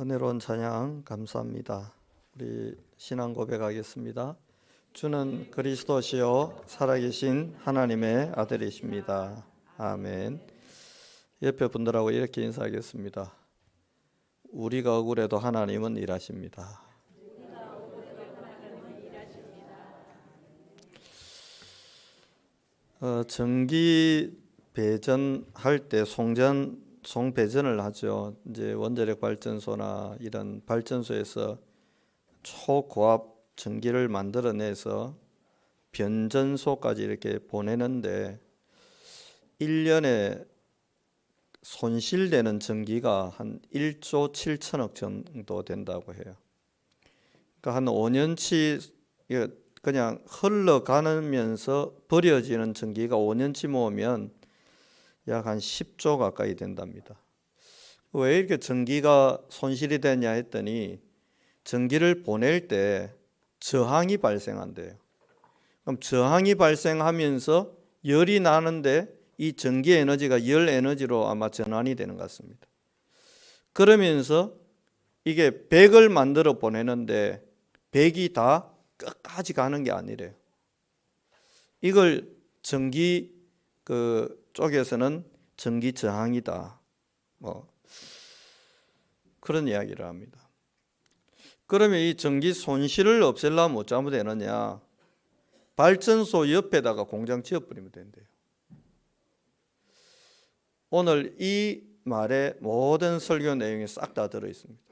은혜로운 찬양 감사합니다. 우리 신앙 고백하겠습니다. 주는 그리스도시요 살아계신 하나님의 아들이십니다. 아멘. 옆에 분들하고 이렇게 인사하겠습니다. 우리가 억울해도 하나님은 일하십니다. 전기 배전할 때 송배전을 하죠. 이제 원자력 발전소나 이런 발전소에서 초고압 전기를 만들어내서 변전소까지 이렇게 보내는데 1년에 손실되는 전기가 한 1조 7천억 정도 된다고 해요. 그러니까 한 5년치 그냥 흘러가면서 버려지는 전기가 5년치 모으면 약 한 10조 가까이 된답니다. 왜 이렇게 전기가 손실이 되냐 했더니 전기를 보낼 때 저항이 발생한대요. 그럼 저항이 발생하면서 열이 나는데 이 전기 에너지가 열 에너지로 아마 전환이 되는 것 같습니다. 그러면서 이게 100을 만들어 보내는데 100이 다 끝까지 가는 게 아니래요. 이걸 전기 쪽에서는 전기 저항이다. 그런 이야기를 합니다. 그러면 이 전기 손실을 없애려면 어쩌면 되느냐? 발전소 옆에다가 공장 지어버리면 된대요. 오늘 이 말에 모든 설교 내용이 싹 다 들어있습니다.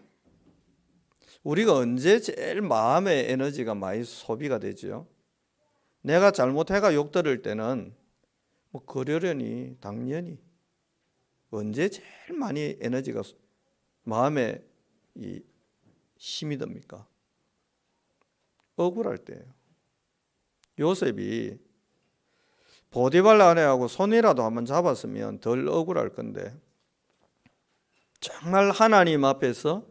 우리가 언제 제일 마음의 에너지가 많이 소비가 되죠? 내가 잘못해가 욕 들을 때는 그러려니 당연히 언제 제일 많이 에너지가 마음에 힘이 듭니까? 억울할 때예요. 요셉이 보디발 아내하고 손이라도 한번 잡았으면 덜 억울할 건데 정말 하나님 앞에서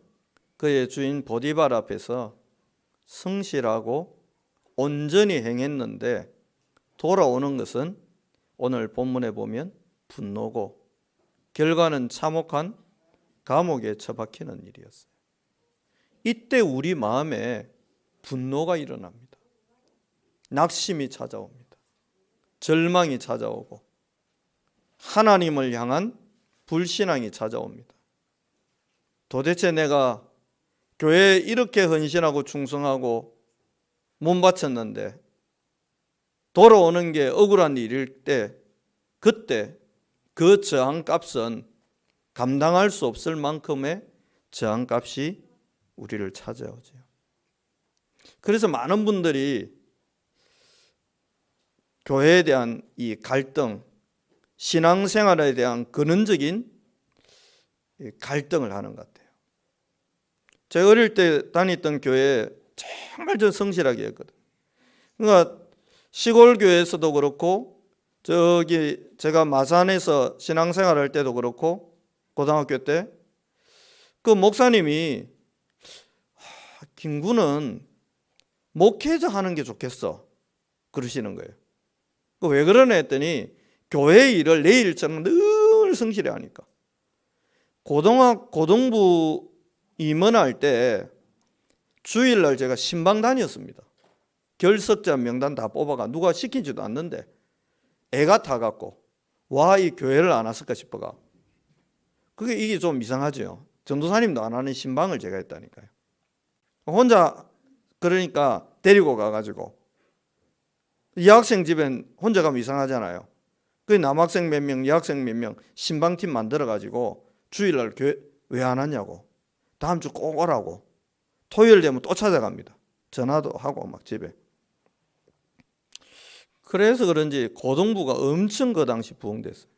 그의 주인 보디발 앞에서 성실하고 온전히 행했는데 돌아오는 것은 오늘 본문에 보면 분노고 결과는 참혹한 감옥에 처박히는 일이었어요. 이때 우리 마음에 분노가 일어납니다. 낙심이 찾아옵니다. 절망이 찾아오고 하나님을 향한 불신앙이 찾아옵니다. 도대체 내가 교회에 이렇게 헌신하고 충성하고 몸 바쳤는데 돌아오는 게 억울한 일일 때 그때 그 저항값은 감당할 수 없을 만큼의 저항값이 우리를 찾아오죠. 그래서 많은 분들이 교회에 대한 이 갈등, 신앙생활에 대한 근원적인 갈등을 하는 것 같아요. 제가 어릴 때 다녔던 교회에 정말 저 성실하게 했거든요. 그러니까 시골 교회에서도 그렇고 저기 제가 마산에서 신앙생활 할 때도 그렇고 고등학교 때 그 목사님이 김구는 목회자 하는 게 좋겠어 그러시는 거예요. 왜 그러냐 했더니 교회 일을 내 일처럼 늘 성실히 하니까. 고등부 임원할 때 주일날 제가 신방 다녔습니다. 결석자 명단 다 뽑아가 누가 시키지도 않는데 애가 타갖고 와 이 교회를 안 왔을까 싶어가. 이게 좀 이상하죠. 전도사님도 안 하는 신방을 제가 했다니까요. 혼자 그러니까 데리고 가가지고 여학생 집엔 혼자 가면 이상하잖아요. 그 남학생 몇 명, 여학생 몇 명 신방팀 만들어가지고 주일날 교회 왜 안 왔냐고 다음 주 꼭 오라고 토요일 되면 또 찾아갑니다. 전화도 하고 막 집에. 그래서 그런지 고등부가 엄청 그 당시 부흥됐어요.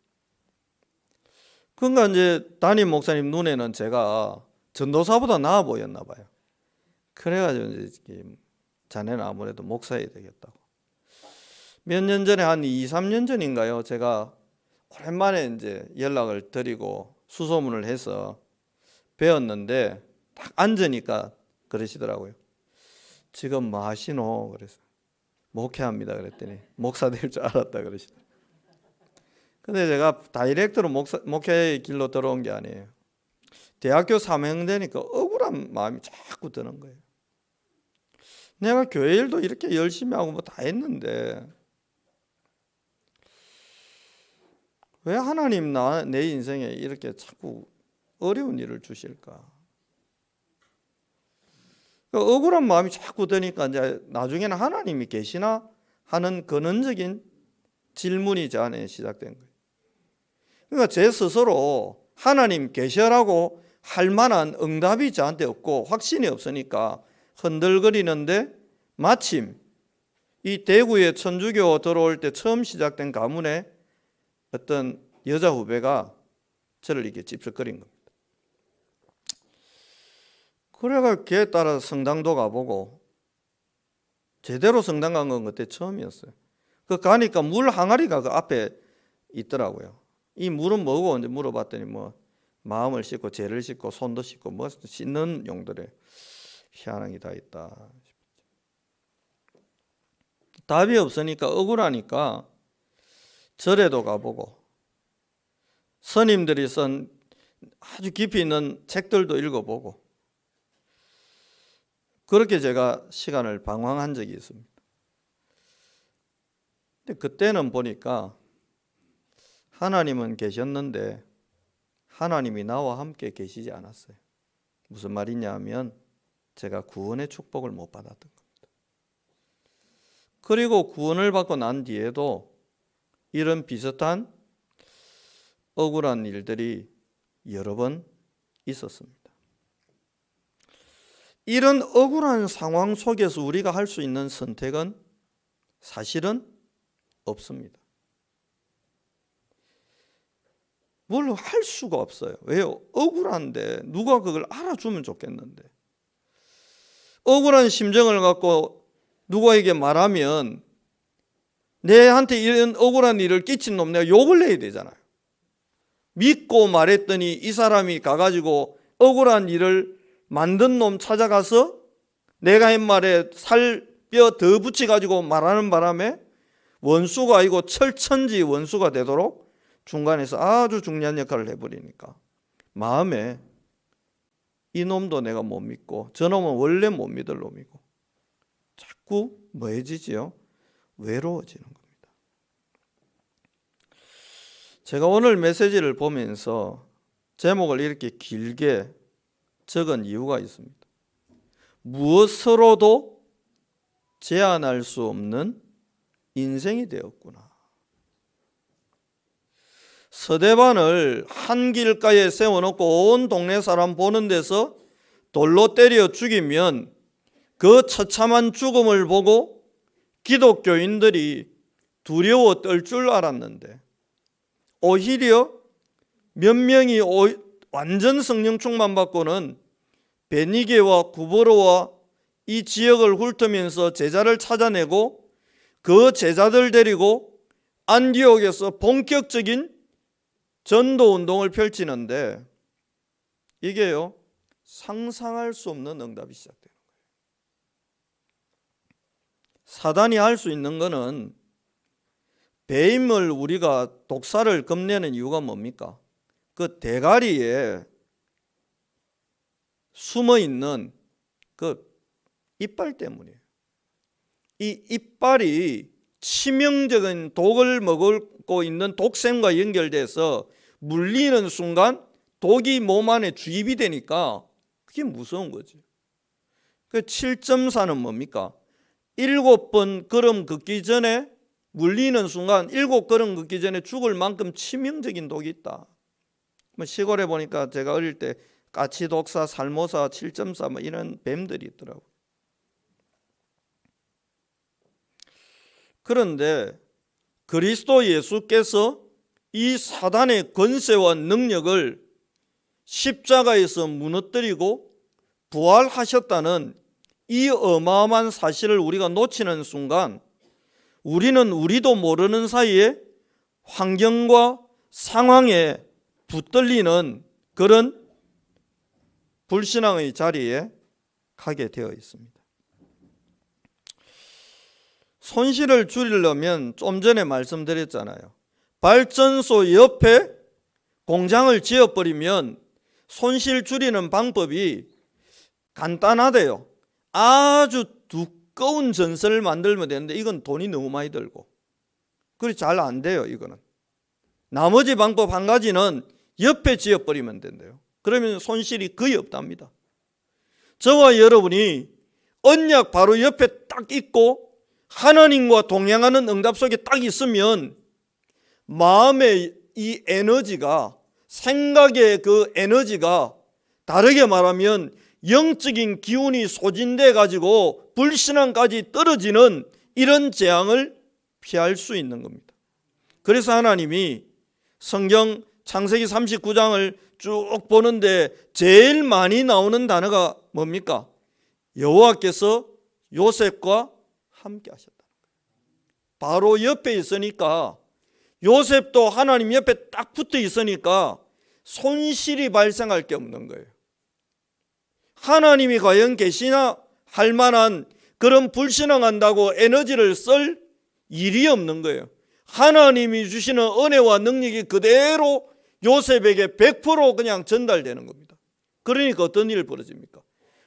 그러니까 이제 담임 목사님 눈에는 제가 전도사보다 나아 보였나 봐요. 그래가지고 이제 자네는 아무래도 목사해야 되겠다고. 몇 년 전에 한 2, 3년 전인가요? 제가 오랜만에 이제 연락을 드리고 수소문을 해서 배웠는데 딱 앉으니까 그러시더라고요. 지금 뭐 하시노? 그래서 목회합니다. 그랬더니 목사 될 줄 알았다 그러시더라고요. 근데 제가 다이렉트로 목회의 길로 들어온 게 아니에요. 대학교 3학년 되니까 억울한 억울한 마음이 자꾸 드는 거예요. 내가 교회 일도 이렇게 열심히 하고 뭐 다 했는데 왜 하나님 내 인생에 이렇게 자꾸 어려운 일을 주실까? 억울한 마음이 자꾸 드니까 이제 나중에는 하나님이 계시나 하는 근원적인 질문이 제 안에 시작된 거예요. 그러니까 제 스스로 하나님 계셔라고 할 만한 응답이 저한테 없고 확신이 없으니까 흔들거리는데, 마침 이 대구에 천주교 들어올 때 처음 시작된 가문에 어떤 여자 후배가 저를 이렇게 찝쩍거린 겁니다. 그래가 걔에 따라 성당도 가보고, 제대로 성당 간 건 그때 처음이었어요. 그 가니까 물 항아리가 그 앞에 있더라고요. 이 물은 뭐고 이제 물어봤더니 뭐 마음을 씻고 죄를 씻고 손도 씻고 뭐 씻는 용도래. 희한한 게 다 있다. 답이 없으니까 억울하니까 절에도 가보고 스님들이 쓴 아주 깊이 있는 책들도 읽어보고, 그렇게 제가 시간을 방황한 적이 있습니다. 근데 그때는 보니까 하나님은 계셨는데 하나님이 나와 함께 계시지 않았어요. 무슨 말이냐 하면 제가 구원의 축복을 못 받았던 겁니다. 그리고 구원을 받고 난 뒤에도 이런 비슷한 억울한 일들이 여러 번 있었습니다. 이런 억울한 상황 속에서 우리가 할 수 있는 선택은 사실은 없습니다. 뭘 할 수가 없어요. 왜요? 억울한데 누가 그걸 알아주면 좋겠는데, 억울한 심정을 갖고 누구에게 말하면 내한테 이런 억울한 일을 끼친 놈 내가 욕을 내야 되잖아요. 믿고 말했더니 이 사람이 가가지고 억울한 일을 만든 놈 찾아가서 내가 한 말에 살뼈 더 붙여가지고 말하는 바람에 원수가 아니고 철천지 원수가 되도록 중간에서 아주 중요한 역할을 해버리니까 마음에 이 놈도 내가 못 믿고 저 놈은 원래 못 믿을 놈이고 자꾸 뭐해지지요? 외로워지는 겁니다. 제가 오늘 메시지를 보면서 제목을 이렇게 길게 적은 이유가 있습니다. 무엇으로도 제한할 수 없는 인생이 되었구나. 서대반을 한 길가에 세워놓고 온 동네 사람 보는 데서 돌로 때려 죽이면 그 처참한 죽음을 보고 기독교인들이 두려워 떨 줄 알았는데, 오히려 몇 명이 완전 성령 충만 받고는 베니게와 구버로와 이 지역을 훑으면서 제자를 찾아내고 그 제자들 데리고 안디옥에서 본격적인 전도 운동을 펼치는데, 이게요 상상할 수 없는 응답이 시작되는 거예요. 사단이 할 수 있는 거는, 뱀을 우리가 독사를 겁내는 이유가 뭡니까? 그 대가리에 숨어있는 그 이빨 때문이에요. 이 이빨이 치명적인 독을 먹고 있는 독샘과 연결돼서 물리는 순간 독이 몸 안에 주입이 되니까 그게 무서운 거지. 그 7.4는 뭡니까? 7번 걸음 걷기 전에 물리는 순간 7걸음 걷기 전에 죽을 만큼 치명적인 독이 있다. 뭐 시골에 보니까 제가 어릴 때 까치독사, 살모사, 7.4 뭐 이런 뱀들이 있더라고요. 그런데 그리스도 예수께서 이 사단의 권세와 능력을 십자가에서 무너뜨리고 부활하셨다는 이 어마어마한 사실을 우리가 놓치는 순간, 우리는 우리도 모르는 사이에 환경과 상황에 붙들리는 그런 불신앙의 자리에 가게 되어 있습니다. 손실을 줄이려면 좀 전에 말씀드렸잖아요. 발전소 옆에 공장을 지어버리면 손실 줄이는 방법이 간단하대요. 아주 두꺼운 전선을 만들면 되는데 이건 돈이 너무 많이 들고 그래서 잘 안 돼요. 이거는. 나머지 방법 한 가지는 옆에 지어버리면 된대요. 그러면 손실이 거의 없답니다. 저와 여러분이 언약 바로 옆에 딱 있고 하나님과 동행하는 응답 속에 딱 있으면 마음의 이 에너지가, 생각의 그 에너지가, 다르게 말하면 영적인 기운이 소진돼 가지고 불신앙까지 떨어지는 이런 재앙을 피할 수 있는 겁니다. 그래서 하나님이 성경 창세기 39장을 쭉 보는데 제일 많이 나오는 단어가 뭡니까? 여호와께서 요셉과 함께 하셨다. 바로 옆에 있으니까, 요셉도 하나님 옆에 딱 붙어 있으니까 손실이 발생할 게 없는 거예요. 하나님이 과연 계시나 할 만한 그런 불신앙한다고 에너지를 쓸 일이 없는 거예요. 하나님이 주시는 은혜와 능력이 그대로 요셉에게 100% 그냥 전달되는 겁니다. 그러니까 어떤 일이 벌어집니까?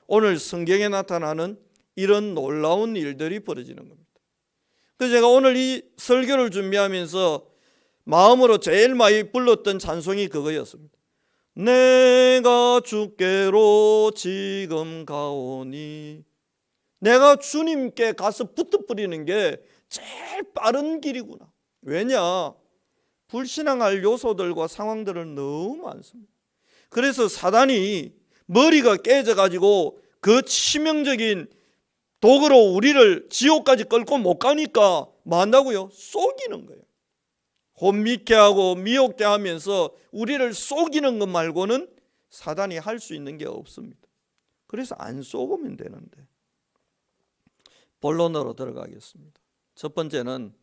오늘 성경에 나타나는 이런 놀라운 일들이 벌어지는 겁니다. 그래서 제가 오늘 이 설교를 준비하면서 마음으로 제일 많이 불렀던 찬송이 그거였습니다. 내가 주께로 지금 가오니. 내가 주님께 가서 붙어버리는 게 제일 빠른 길이구나. 왜냐? 불신앙할 요소들과 상황들은 너무 많습니다. 그래서 사단이 머리가 깨져가지고 그 치명적인 도구로 우리를 지옥까지 끌고 못 가니까 뭐 한다고요? 속이는 거예요. 혼미케 하고 미혹게 하면서 우리를 속이는 것 말고는 사단이 할 수 있는 게 없습니다. 그래서 안 속으면 되는데. 본론으로 들어가겠습니다. 첫 번째는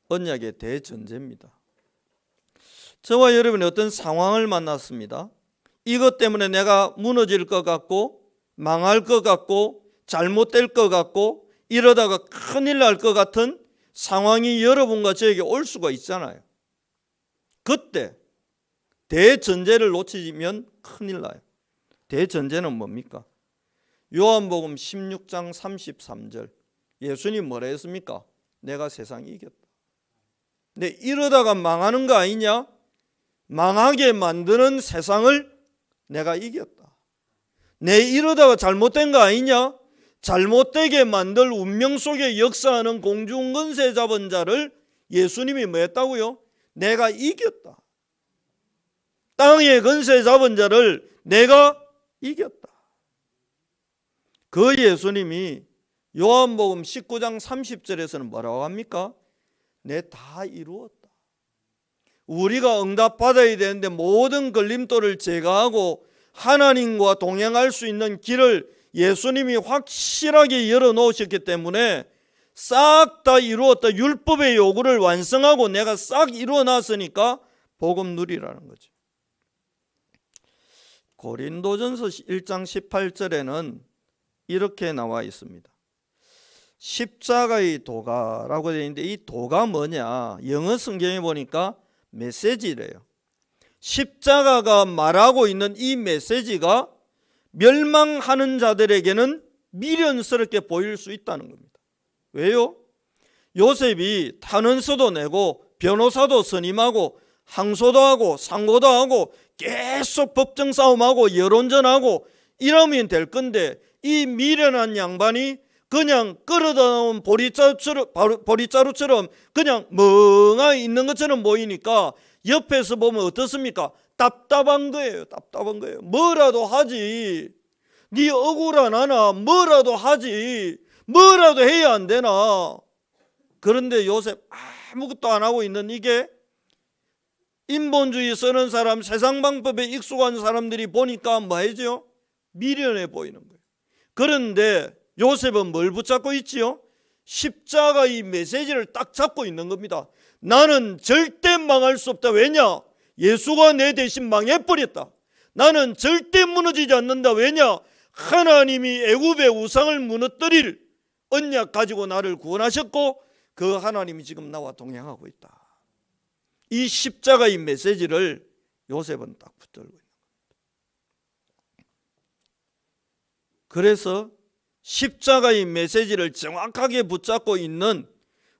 언약의 대전제입니다. 저와 여러분이 어떤 상황을 만났습니다. 이것 때문에 내가 무너질 것 같고 망할 것 같고 잘못될 것 같고 이러다가 큰일 날 것 같은 상황이 여러분과 저에게 올 수가 있잖아요. 그때 대전제를 놓치면 큰일 나요. 대전제는 뭡니까? 요한복음 16장 33절 예수님 뭐라 했습니까? 내가 세상 이겼다. 근데 이러다가 망하는 거 아니냐? 망하게 만드는 세상을 내가 이겼다. 내 이러다가 잘못된 거 아니냐? 잘못되게 만들 운명 속에 역사하는 공중권세 잡은 자를 예수님이 뭐 했다고요? 내가 이겼다. 땅의 권세 잡은 자를 내가 이겼다. 그 예수님이 요한복음 19장 30절에서는 뭐라고 합니까? 내 다 이루었다. 우리가 응답받아야 되는데 모든 걸림돌을 제거하고 하나님과 동행할 수 있는 길을 예수님이 확실하게 열어놓으셨기 때문에 싹 다 이루었다. 율법의 요구를 완성하고 내가 싹 이루어놨으니까 복음 누리라는 거죠. 고린도전서 1장 18절에는 이렇게 나와 있습니다. 십자가의 도가라고 되어 있는데 이 도가 뭐냐? 영어 성경에 보니까 메시지래요. 십자가가 말하고 있는 이 메시지가 멸망하는 자들에게는 미련스럽게 보일 수 있다는 겁니다. 왜요? 요셉이 탄원서도 내고 변호사도 선임하고 항소도 하고 상고도 하고 계속 법정 싸움하고 여론전하고 이러면 될 건데 이 미련한 양반이 그냥 끌어다 놓은 보리자루처럼 그냥 멍하니 있는 것처럼 보이니까 옆에서 보면 어떻습니까? 답답한 거예요. 답답한 거예요. 뭐라도 하지. 네 억울한 하나 뭐라도 하지. 뭐라도 해야 안 되나. 그런데 요셉 아무것도 안 하고 있는 이게 인본주의 쓰는 사람, 세상 방법에 익숙한 사람들이 보니까 뭐 해죠? 미련해 보이는 거예요. 그런데 요셉은 뭘 붙잡고 있지요? 십자가 이 메시지를 딱 잡고 있는 겁니다. 나는 절대 망할 수 없다. 왜냐? 예수가 내 대신 망해버렸다. 나는 절대 무너지지 않는다. 왜냐? 하나님이 애굽의 우상을 무너뜨릴 언약 가지고 나를 구원하셨고 그 하나님이 지금 나와 동행하고 있다. 이 십자가의 메시지를 요셉은 딱 붙들고 있는 겁니다. 그래서 십자가의 메시지를 정확하게 붙잡고 있는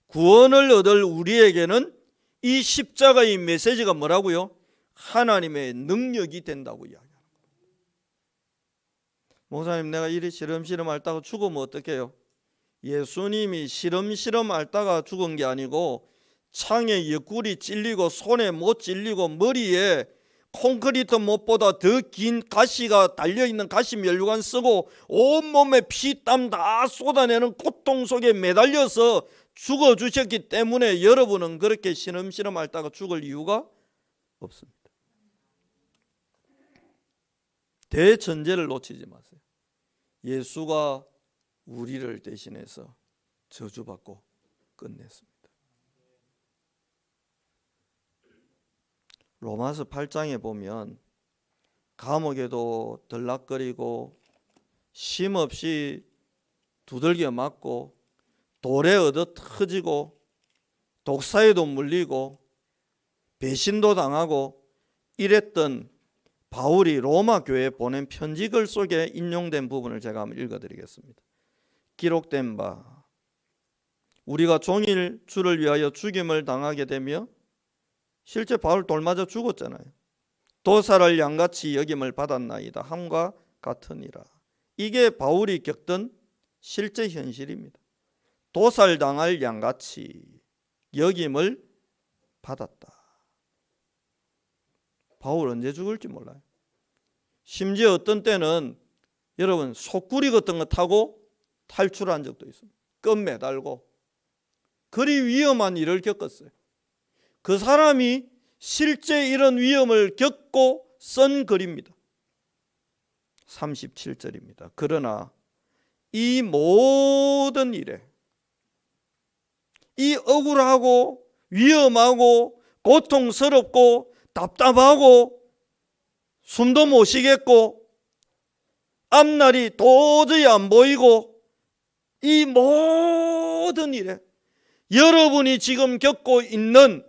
구원을 얻을 우리에게는 이 십자가의 메시지가 뭐라고요? 하나님의 능력이 된다고 이야기합니다. 목사님, 내가 이리 시름시름 앓다가 죽으면 어떡해요? 예수님이 시름시름 앓다가 죽은 게 아니고 창에 옆구리 찔리고 손에 못 찔리고 머리에 콘크리트 못보다 더 긴 가시가 달려있는 가시 면류관 쓰고 온몸에 피땀 다 쏟아내는 고통 속에 매달려서 죽어주셨기 때문에 여러분은 그렇게 시름시름 앓다가 죽을 이유가 없습니다. 대전제를 놓치지 마세요. 예수가 우리를 대신해서 저주받고 끝냈습니다. 로마서 8장에 보면 감옥에도 들락거리고 쉼없이 두들겨 맞고 돌에 얻어 터지고 독사에도 물리고 배신도 당하고 이랬던 바울이 로마 교회에 보낸 편지글 속에 인용된 부분을 제가 한번 읽어드리겠습니다. 기록된 바 우리가 종일 주를 위하여 죽임을 당하게 되며 실제 바울 돌 맞아 죽었잖아요. 도살을 양같이 여김을 받았나이다 함과 같으니라. 이게 바울이 겪던 실제 현실입니다. 도살당할 양같이 여김을 받았다. 바울 언제 죽을지 몰라요. 심지어 어떤 때는 여러분 속구리 같은 거 타고 탈출한 적도 있습니다. 끈 매달고 그리 위험한 일을 겪었어요. 그 사람이 실제 이런 위험을 겪고 쓴 글입니다. 37절입니다. 그러나 이 모든 일에 이 억울하고 위험하고 고통스럽고 답답하고 숨도 못 쉬겠고 앞날이 도저히 안 보이고 이 모든 일에 여러분이 지금 겪고 있는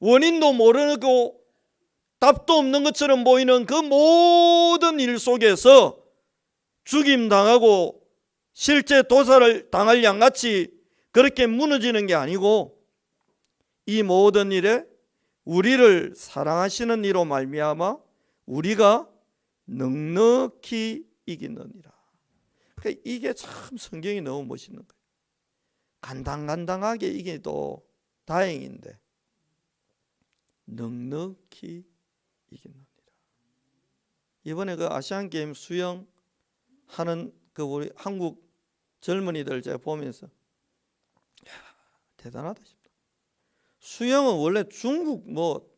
원인도 모르고 답도 없는 것처럼 보이는 그 모든 일 속에서 죽임당하고 실제 도살을 당할 양같이 그렇게 무너지는 게 아니고 이 모든 일에 우리를 사랑하시는 이로 말미암아 우리가 넉넉히 이기느니라. 그러니까 이게 참 성경이 너무 멋있는 거예요. 간당간당하게 이기도 다행인데 넉넉히 이기느니라. 이번에 그 아시안 게임 수영 하는 그 우리 한국 젊은이들 제가 보면서 대단하다 싶다. 수영은 원래 중국 뭐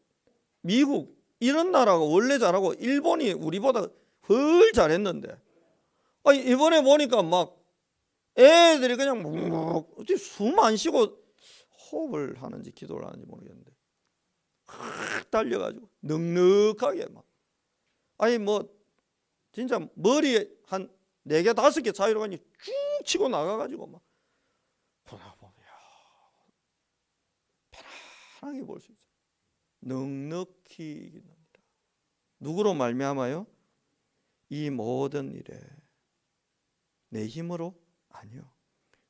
미국 이런 나라가 원래 잘하고 일본이 우리보다 훨 잘했는데 이번에 보니까 막 애들이 그냥 어떻게 숨 안 쉬고 호흡을 하는지 기도를 하는지 모르겠는데 확 달려가지고 넉넉하게 막 뭐 진짜 머리에 한 4개 5개 차이로 가니 쭉 치고 나가가지고 막 보다 보면 편안하게 볼 수 있어요. 넉넉히 이기느니라. 누구로 말미암아요? 이 모든 일에 내 힘으로? 아니요.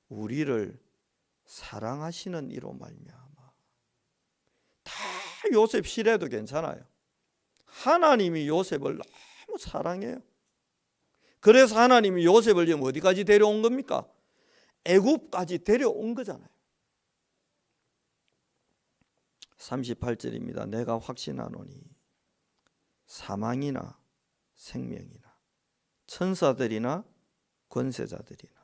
우리를 사랑하시는 이로 말미암아. 다 요셉 시래도 괜찮아요. 하나님이 요셉을 너무 사랑해요. 그래서 하나님이 요셉을 지금 어디까지 데려온 겁니까? 애굽까지 데려온 거잖아요. 38절입니다. 내가 확신하노니 사망이나 생명이나 천사들이나 권세자들이나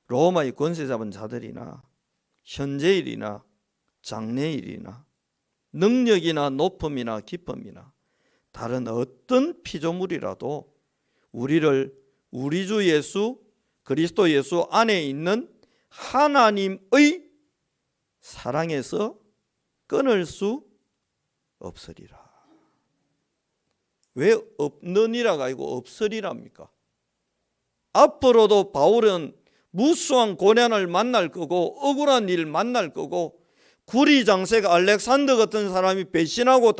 로마의 권세 잡은 자들이나 현재일이나 장래일이나 능력이나 높음이나 기쁨이나 다른 어떤 피조물이라도 우리를 우리 주 예수 그리스도 예수 안에 있는 하나님의 사랑에서 끊을 수 없으리라. 왜 없느니라가 아니고 없으리랍니까? 앞으로도 바울은 무수한 고난을 만날 거고 억울한 일 만날 거고 구리 장색 알렉산더 같은 사람이 배신하고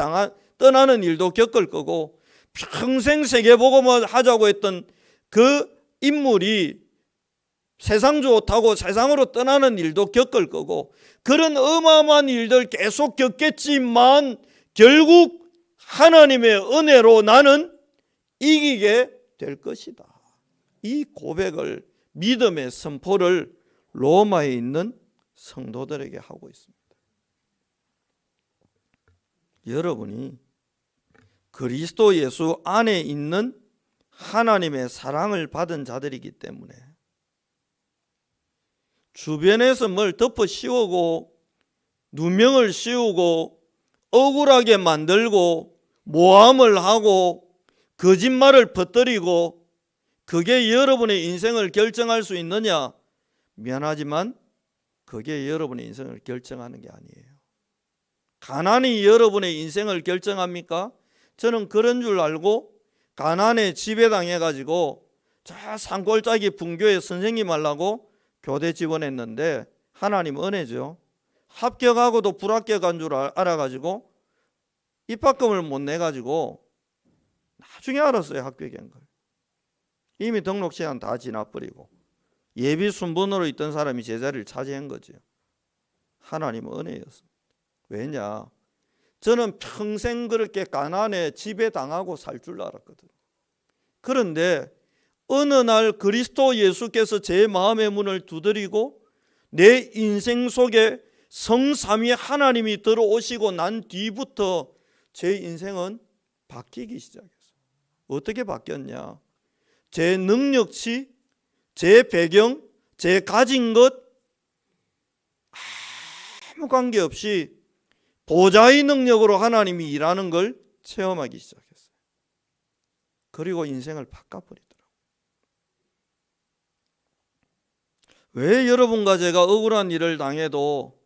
떠나는 일도 겪을 거고 평생 세계복음을 하자고 했던 그 인물이 세상 좋다고 세상으로 떠나는 일도 겪을 거고 그런 어마어마한 일들 계속 겪겠지만 결국 하나님의 은혜로 나는 이기게 될 것이다. 이 고백을, 믿음의 선포를 로마에 있는 성도들에게 하고 있습니다. 여러분이 그리스도 예수 안에 있는 하나님의 사랑을 받은 자들이기 때문에 주변에서 뭘 덮어 씌우고 누명을 씌우고 억울하게 만들고 모함을 하고 거짓말을 퍼뜨리고 그게 여러분의 인생을 결정할 수 있느냐? 미안하지만 그게 여러분의 인생을 결정하는 게 아니에요. 가난이 여러분의 인생을 결정합니까? 저는 그런 줄 알고 가난에 지배당해가지고 저 산골짜기 분교에 선생님 하려고 교대 지원했는데 하나님 은혜죠. 합격하고도 불합격한 줄 알아가지고 입학금을 못 내가지고 나중에 알았어요. 합격한 걸. 이미 등록 시간 다 지나버리고 예비 순번으로 있던 사람이 제 자리를 차지한 거죠. 하나님은 은혜였습니다. 왜냐? 저는 평생 그렇게 가난에 지배당하고 살 줄 알았거든요. 그런데 어느 날 그리스도 예수께서 제 마음의 문을 두드리고 내 인생 속에 성삼위 하나님이 들어오시고 난 뒤부터 제 인생은 바뀌기 시작했어요. 어떻게 바뀌었냐? 제 능력치, 제 배경, 제 가진 것 아무 관계없이 보좌의 능력으로 하나님이 일하는 걸 체험하기 시작했어요. 그리고 인생을 바꿔버리더라고요. 왜 여러분과 제가 억울한 일을 당해도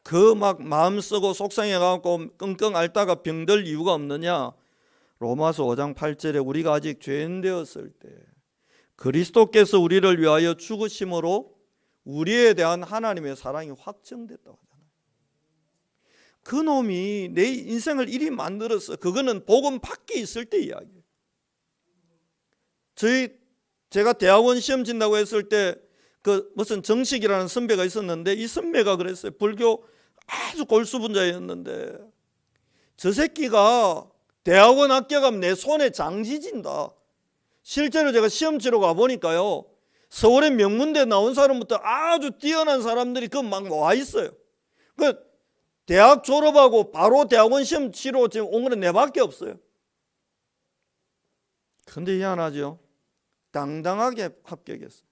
그 막 마음 쓰고 속상해갖고 끙끙 앓다가 병들 이유가 없느냐? 로마서 5장 8절에 우리가 아직 죄인 되었을 때 그리스도께서 우리를 위하여 죽으심으로 우리에 대한 하나님의 사랑이 확정됐다고 하잖아요. 그 놈이 내 인생을 이리 만들었어. 그거는 복음 밖에 있을 때 이야기예요. 제가 대학원 시험 친다고 했을 때 그 무슨 정식이라는 선배가 있었는데 이 선배가 그랬어요. 불교 아주 골수분자였는데 저 새끼가 대학원 합격하면 내 손에 장지진다. 실제로 제가 시험 치러 가보니까요. 서울의 명문대 나온 사람부터 아주 뛰어난 사람들이 그 막 와 있어요. 그 대학 졸업하고 바로 대학원 시험 치러 지금 온 거는 내밖에 없어요. 근데 희한하죠. 당당하게 합격했어요.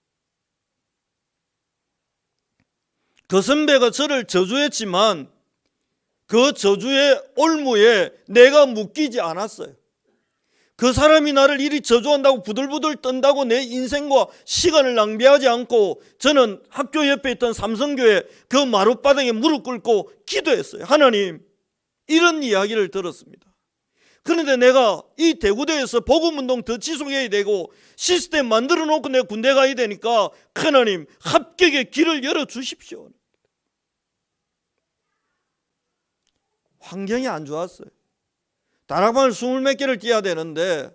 그 선배가 저를 저주했지만 그 저주의 올무에 내가 묶이지 않았어요. 그 사람이 나를 이리 저주한다고 부들부들 떤다고 내 인생과 시간을 낭비하지 않고 저는 학교 옆에 있던 삼성교회 그 마룻바닥에 무릎 꿇고 기도했어요. 하나님, 이런 이야기를 들었습니다. 그런데 내가 이 대구대에서 복음운동 더 지속해야 되고 시스템 만들어 놓고 내가 군대 가야 되니까 하나님 합격의 길을 열어주십시오. 환경이 안 좋았어요. 다락방을 20몇 개를 뛰어야 되는데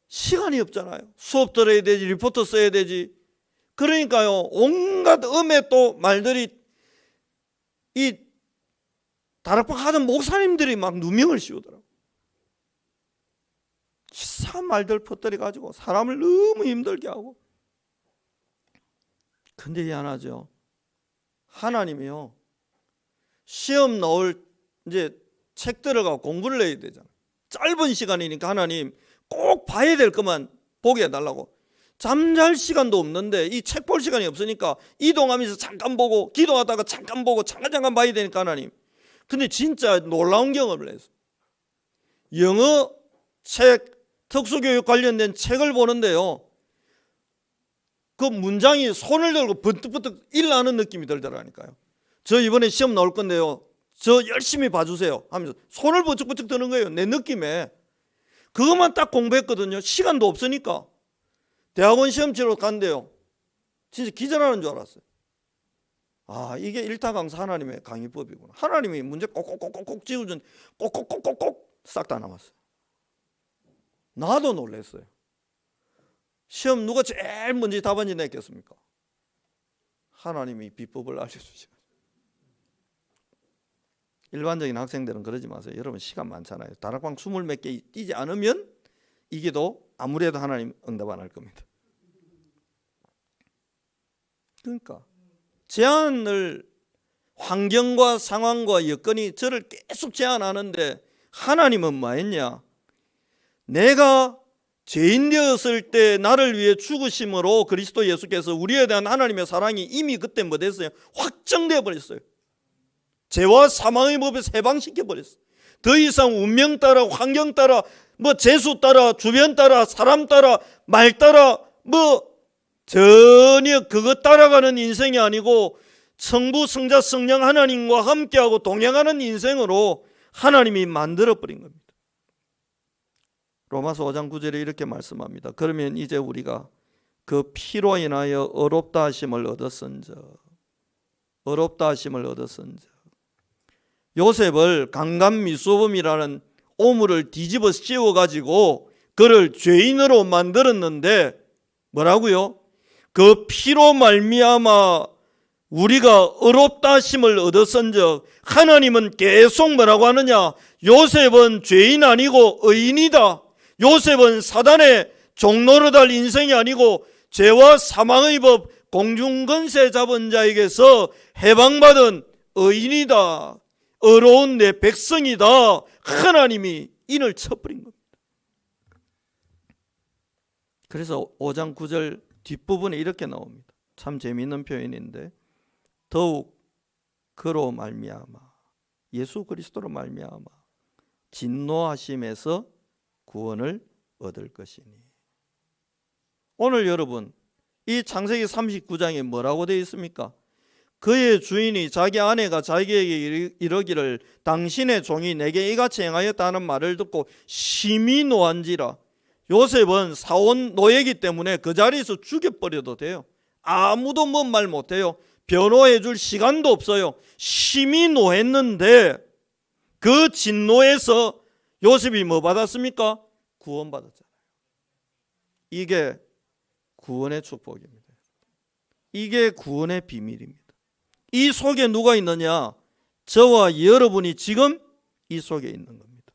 시간이 없잖아요. 수업 들어야 되지, 리포트 써야 되지. 그러니까요, 온갖 음의 또 말들이 이 다락방 하던 목사님들이 막 누명을 씌우더라고요. 이상한 말들 퍼뜨려 가지고 사람을 너무 힘들게 하고. 근데 희한하죠. 하나님이요, 시험 나올 이제 책 들어가고 공부를 해야 되잖아요. 짧은 시간이니까 하나님 꼭 봐야 될 것만 보게 해달라고. 잠잘 시간도 없는데 이 책 볼 시간이 없으니까 이동하면서 잠깐 보고 기도하다가 잠깐 보고 잠깐 봐야 되니까 하나님. 근데 진짜 놀라운 경험을 했어요. 영어 책, 특수교육 관련된 책을 보는데요, 그 문장이 손을 들고 번뜩번뜩 일나는 느낌이 들더라니까요. 저 이번에 시험 나올 건데요, 저 열심히 봐주세요 하면서 손을 번쩍번쩍 드는 거예요. 내 느낌에. 그것만 딱 공부했거든요. 시간도 없으니까. 대학원 시험 치러 간대요. 진짜 기절하는 줄 알았어요. 아, 이게 일타강사 하나님의 강의법이구나. 하나님이 문제 꼭꼭꼭꼭 지우준 꼭꼭꼭꼭 싹 다 남았어요. 나도 놀랐어요. 시험 누가 제일 먼저 답안지 냈겠습니까? 하나님이 비법을 알려주죠. 일반적인 학생들은 그러지 마세요. 여러분 시간 많잖아요. 다락방 20몇 개 뛰지 않으면 이게도 아무래도 하나님 응답 안 할 겁니다. 그러니까 제한을, 환경과 상황과 여건이 저를 계속 제한하는데 하나님은 뭐 했냐? 내가 죄인 되었을 때 나를 위해 죽으심으로 그리스도 예수께서 우리에 대한 하나님의 사랑이 이미 그때 뭐 됐어요? 확정되어 버렸어요. 죄와 사망의 법에 해방시켜 버렸어요. 더 이상 운명 따라, 환경 따라, 뭐 재수 따라, 주변 따라, 사람 따라, 말 따라, 뭐 전혀 그것 따라가는 인생이 아니고 성부, 성자, 성령 하나님과 함께하고 동행하는 인생으로 하나님이 만들어버린 겁니다. 로마서 5장 9절에 이렇게 말씀합니다. 그러면 이제 우리가 그 피로 인하여 의롭다 하심을 얻었은즉, 의롭다 하심을 얻었은즉. 요셉을 강간미수범이라는 오물을 뒤집어 씌워가지고 그를 죄인으로 만들었는데 뭐라고요? 그 피로 말미암아 우리가 의롭다 하심을 얻었은즉, 하나님은 계속 뭐라고 하느냐? 요셉은 죄인 아니고 의인이다. 요셉은 사단의 종노릇할 인생이 아니고 죄와 사망의 법 공중권세 잡은 자에게서 해방받은 의인이다. 의로운 내 백성이다. 하나님이 인을 쳐버린 겁니다. 그래서 5장 9절 뒷부분에 이렇게 나옵니다. 참 재미있는 표현인데, 더욱 그로 말미암아, 예수 그리스도로 말미암아 진노하심에서 구원을 얻을 것이니. 오늘 여러분 이 창세기 39장에 뭐라고 되어 있습니까? 그의 주인이 자기 아내가 자기에게 이르기를 당신의 종이 내게 이같이 행하였다는 말을 듣고 심히 노한지라. 요셉은 사원 노예이기 때문에 그 자리에서 죽여버려도 돼요. 아무도 뭔 말 못해요. 변호해 줄 시간도 없어요. 심히 노했는데 그 진노에서 요셉이 뭐 받았습니까? 구원받았잖아요. 이게 구원의 축복입니다. 이게 구원의 비밀입니다. 이 속에 누가 있느냐? 저와 여러분이 지금 이 속에 있는 겁니다.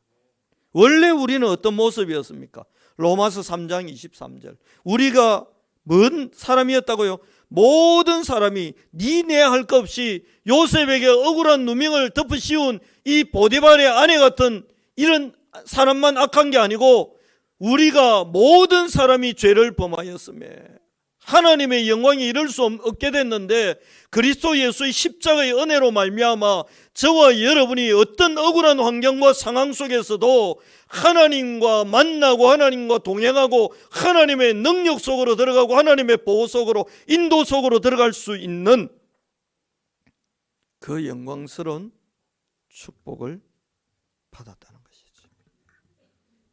원래 우리는 어떤 모습이었습니까? 로마서 3장 23절. 우리가 뭔 사람이었다고요? 모든 사람이 니네 할 것 없이 요셉에게 억울한 누명을 덮으씌운 이 보디발의 아내 같은 이런 사람만 악한 게 아니고 우리가 모든 사람이 죄를 범하였음에 하나님의 영광이 이룰 수 없게 됐는데 그리스도 예수의 십자가의 은혜로 말미암아 저와 여러분이 어떤 억울한 환경과 상황 속에서도 하나님과 만나고 하나님과 동행하고 하나님의 능력 속으로 들어가고 하나님의 보호 속으로 인도 속으로 들어갈 수 있는 그 영광스러운 축복을 받았다는 것이죠.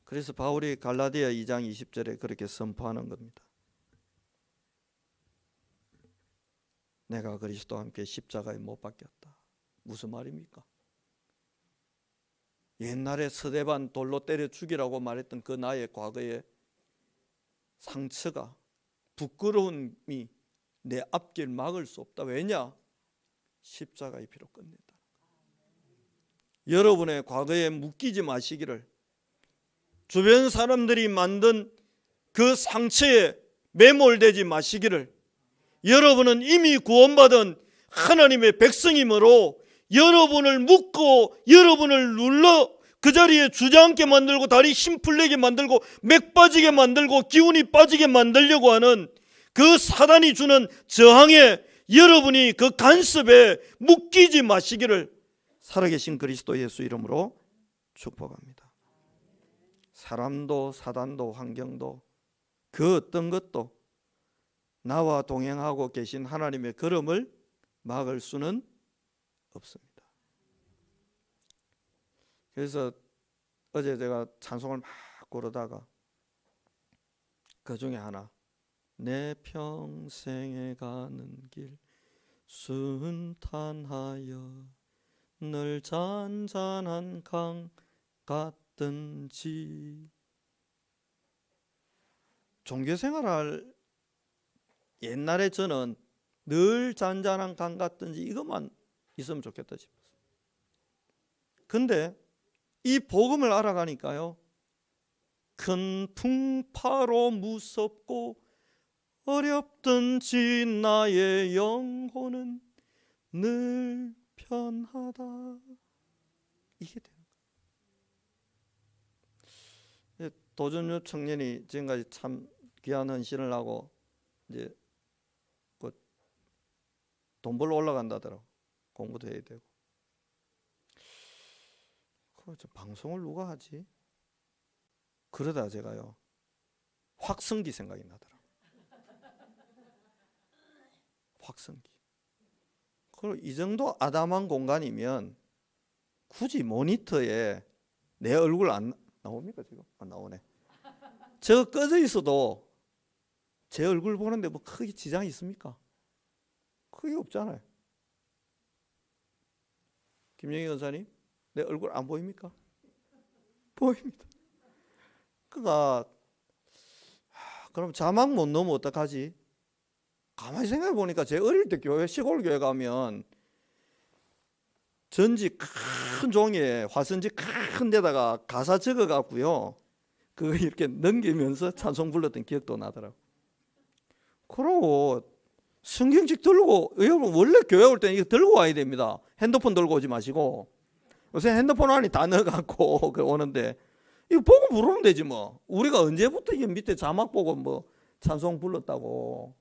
그래서 바울이 갈라디아 2장 20절에 그렇게 선포하는 겁니다. 내가 그리스도와 함께 십자가에 못 박혔다. 무슨 말입니까? 옛날에 스데반 돌로 때려 죽이라고 말했던 그 나의 과거의 상처가, 부끄러움이 내 앞길 막을 수 없다. 왜냐? 십자가의 피로 끝냈다. 여러분의 과거에 묶이지 마시기를, 주변 사람들이 만든 그 상처에 매몰되지 마시기를, 여러분은 이미 구원받은 하나님의 백성이므로 여러분을 묶고 여러분을 눌러 그 자리에 주저앉게 만들고 다리 힘 풀리게 만들고 맥 빠지게 만들고 기운이 빠지게 만들려고 하는 그 사단이 주는 저항에 여러분이 그 간섭에 묶이지 마시기를 살아계신 그리스도 예수 이름으로 축복합니다. 사람도 사단도 환경도 그 어떤 것도 나와 동행하고 계신 하나님의 걸음을 막을 수는 없습니다. 그래서 어제 제가 찬송을 막 고르다가 그 중에 하나, 내 평생에 가는 길 순탄하여 늘 잔잔한 강 같든지, 종교 생활할 옛날에 저는 늘 잔잔한 강 같든지 이것만 있으면 좋겠다 싶었어요. 근데 이 복음을 알아가니까요, 큰 풍파로 무섭고 어렵든지 나의 영혼은 늘 편하다. 이게 되는 거예요. 도전유 청년이 지금까지 참 귀한 헌신을 하고 이제 돈 벌러 올라간다더라고. 공부도 해야 되고. 그렇죠. 방송을 누가 하지? 그러다 제가요, 확성기 생각이 나더라고. 확성기. 그리고 이 정도 아담한 공간이면 굳이 모니터에 내 얼굴 안 나옵니까? 지금 안 나오네. 저 꺼져 있어도 제 얼굴 보는데 뭐 크게 지장이 있습니까? 크게 없잖아요. 김영희 권사님, 내 얼굴 안 보입니까? 보입니다. 그러니까 그럼 자막 못 넣으면 어떡하지? 가만히 생각해 보니까 제 어릴 때 교회, 시골 교회 가면 전지 큰 종이에 화선지 큰 데다가 가사 적어 갖고요, 그거 이렇게 넘기면서 찬송 불렀던 기억도 나더라고. 그러고 성경책 들고, 여러분 원래 교회 올 때는 이거 들고 와야 됩니다. 핸드폰 들고 오지 마시고. 요새 핸드폰 안에 다 넣어갖고 오는데 이거 보고 부르면 되지 뭐. 우리가 언제부터 이 밑에 자막 보고 뭐 찬송 불렀다고.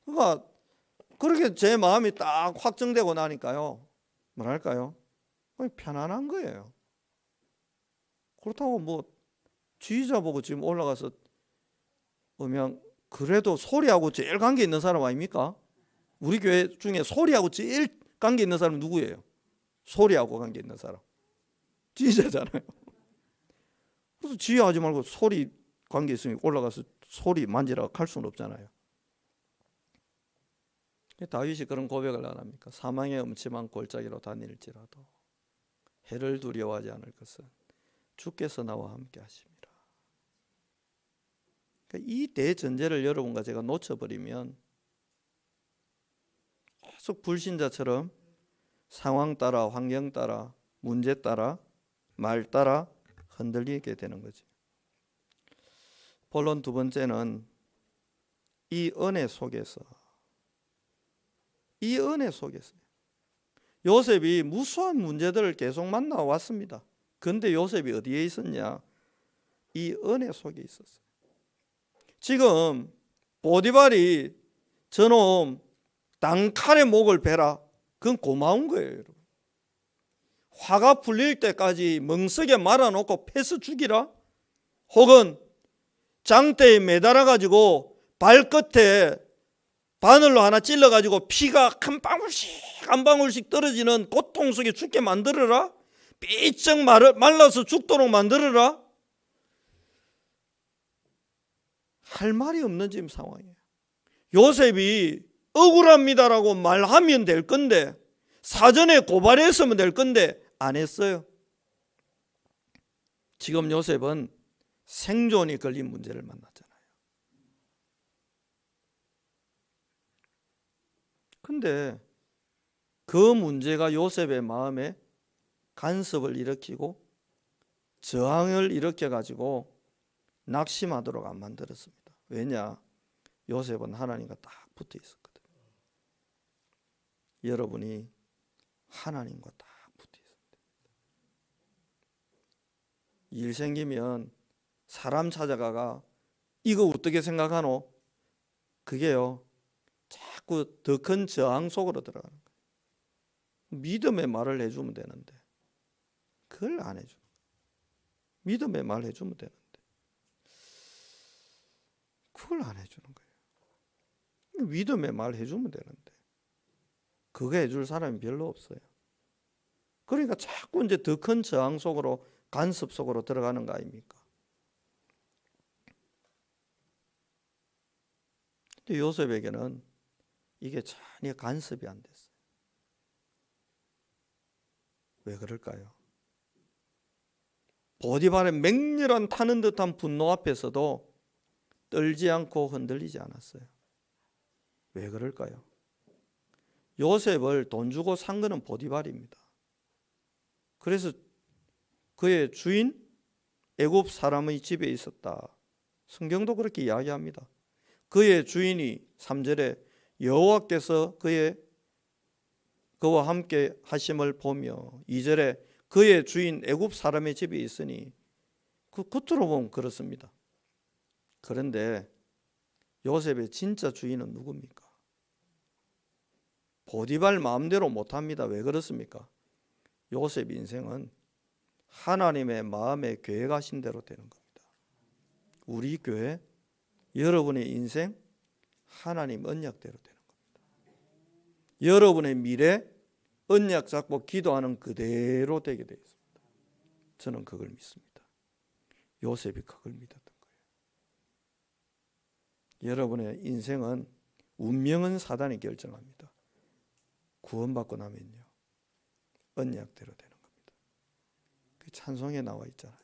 그러니까 그렇게 제 마음이 딱 확정되고 나니까요, 뭐랄까요, 편안한 거예요. 그렇다고 뭐 지휘자 보고 지금 올라가서 그냥 그래도 소리하고 제일 관계 있는 사람 아닙니까? 우리 교회 중에 소리하고 제일 관계 있는 사람은 누구예요? 소리하고 관계 있는 사람 지휘자잖아요. 그래서 지휘하지 말고 소리 관계 있으면 올라가서 소리 만지라고 할 수는 없잖아요. 다윗이 그런 고백을 안 합니까? 사망의 음침한 골짜기로 다닐지라도 해를 두려워하지 않을 것은 주께서 나와 함께 하심이라. 그러니까 이 대전제를 여러분과 제가 놓쳐버리면 계속 불신자처럼 상황 따라, 환경 따라, 문제 따라, 말 따라 흔들리게 되는 거지. 본론 두 번째는 이 은혜 속에서, 이 은혜 속에서 요셉이 무수한 문제들을 계속 만나왔습니다. 그런데 요셉이 어디에 있었냐? 이 은혜 속에 있었어요. 지금 보디발이 저놈 단칼에 목을 베라, 그건 고마운 거예요, 여러분. 화가 풀릴 때까지 멍석에 말아놓고 패서 죽이라, 혹은 장대에 매달아 가지고 발끝에 바늘로 하나 찔러 가지고 피가 한 방울씩 한 방울씩 떨어지는 고통 속에 죽게 만들어라, 삐쩍 말라서 죽도록 만들어라, 할 말이 없는 지금 상황이에요. 요셉이 억울합니다라고 말하면 될 건데, 사전에 고발했으면 될 건데 안 했어요. 지금 요셉은 생존이 걸린 문제를 만났잖아요. 근데 그 문제가 요셉의 마음에 간섭을 일으키고 저항을 일으켜 가지고 낙심하도록 안 만들었습니다. 왜냐? 요셉은 하나님과 딱 붙어 있었거든요. 여러분이 하나님과 딱 붙어 있습니다. 일 생기면 사람 찾아가가 이거 어떻게 생각하노? 그게요, 자꾸 더 큰 저항 속으로 들어가는 거예요. 믿음의 말을 해주면 되는데 그걸 안 해주는 거예요. 믿음의 말 해주면 되는데 그걸 안 해주는 거예요. 믿음의 말 해주면 되는데 그거 해줄 사람이 별로 없어요. 그러니까 자꾸 이제 더 큰 저항 속으로, 간섭 속으로 들어가는 거 아닙니까? 근데 요셉에게는 이게 전혀 간섭이 안 됐어요. 왜 그럴까요? 보디발의 맹렬한 타는 듯한 분노 앞에서도 떨지 않고 흔들리지 않았어요. 왜 그럴까요? 요셉을 돈 주고 산 거는 보디발입니다. 그래서 그의 주인 애굽 사람의 집에 있었다. 성경도 그렇게 이야기합니다. 그의 주인이 3절에 여호와께서 그와 함께 하심을 보며 2절에 그의 주인 애굽 사람의 집에 있으니 그 겉으로 보면 그렇습니다. 그런데 요셉의 진짜 주인은 누굽니까? 보디발 마음대로 못합니다. 왜 그렇습니까? 요셉 인생은 하나님의 마음에 계획하신 대로 되는 겁니다. 우리 교회, 여러분의 인생 하나님 언약대로 되는 겁니다. 여러분의 미래 언약 잡고 기도하는 그대로 되게 되어 있습니다. 저는 그걸 믿습니다. 요셉이 그걸 믿었던 거예요. 여러분의 인생은 운명은 사단이 결정합니다. 구원받고 나면요 언약대로 되는 겁니다. 그 찬송에 나와 있잖아요.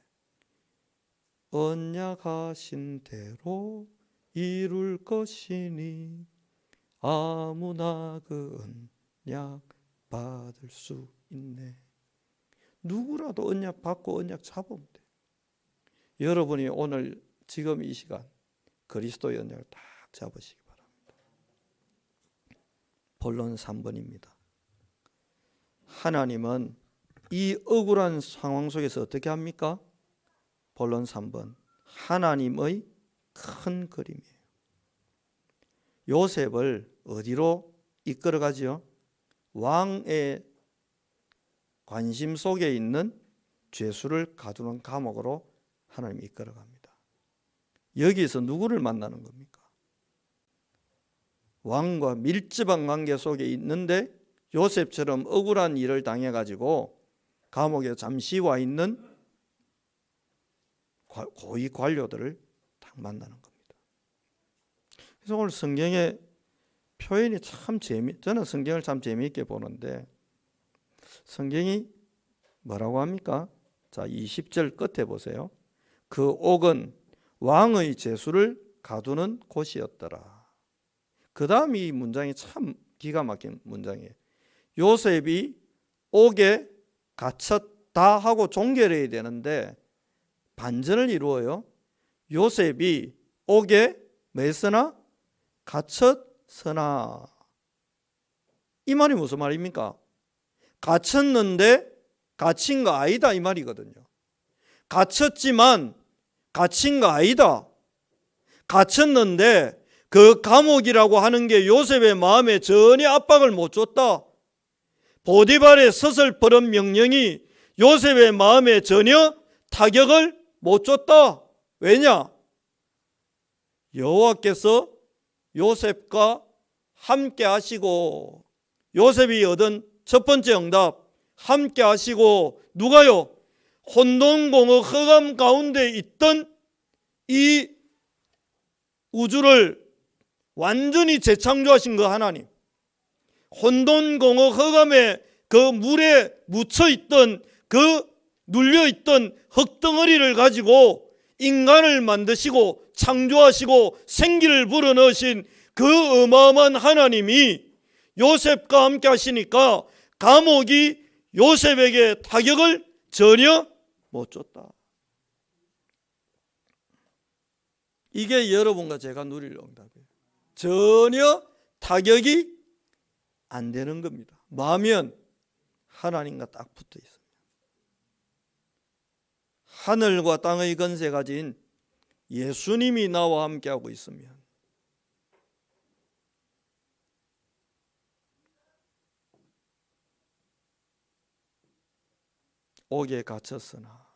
언약하신 대로 이룰 것이니 아무나 그 언약 받을 수 있네. 누구라도 언약 받고 언약 잡으면 돼. 여러분이 오늘 지금 이 시간 그리스도의 언약을 딱 잡으시기 바랍니다. 본론 3번입니다. 하나님은 이 억울한 상황 속에서 어떻게 합니까? 본론 3번. 하나님의 큰 그림이에요. 요셉을 어디로 이끌어가지요? 왕의 관심 속에 있는 죄수를 가두는 감옥으로 하나님이 이끌어갑니다. 여기서 누구를 만나는 겁니까? 왕과 밀접한 관계 속에 있는데 요셉처럼 억울한 일을 당해가지고 감옥에 잠시 와 있는 고위 관료들을 딱 만나는 겁니다. 그래서 오늘 성경의 표현이 참 저는 성경을 참 재미있게 보는데 성경이 뭐라고 합니까? 자, 20절 끝에 보세요. 그 옥은 왕의 죄수를 가두는 곳이었더라. 그 다음 이 문장이 참 기가 막힌 문장이에요. 요셉이 옥에 갇혔다 하고 종결해야 되는데 반전을 이루어요. 요셉이 옥에 매서나 갇혔으나. 이 말이 무슨 말입니까? 갇혔는데 갇힌 거 아니다 이 말이거든요. 갇혔지만 갇힌 거 아니다. 갇혔는데 그 감옥이라고 하는 게 요셉의 마음에 전혀 압박을 못 줬다. 보디발의 서슬퍼런 명령이 요셉의 마음에 전혀 타격을 못 줬다. 왜냐? 여호와께서 요셉과 함께 하시고, 요셉이 얻은 첫 번째 응답, 함께 하시고, 누가요? 혼돈공허 흑암 가운데 있던 이 우주를 완전히 재창조하신 그 하나님, 혼돈공허 흑암의 그 물에 묻혀있던 그 눌려있던 흙덩어리를 가지고 인간을 만드시고 창조하시고 생기를 불어넣으신 그 어마어마한 하나님이 요셉과 함께 하시니까 감옥이 요셉에게 타격을 전혀 못 줬다. 이게 여러분과 제가 누릴 응답이에요. 전혀 타격이 안 되는 겁니다. 뭐하면 하나님과 딱 붙어 있습니다. 하늘과 땅의 권세 가진 예수님이 나와 함께하고 있으면 옥에 갇혔으나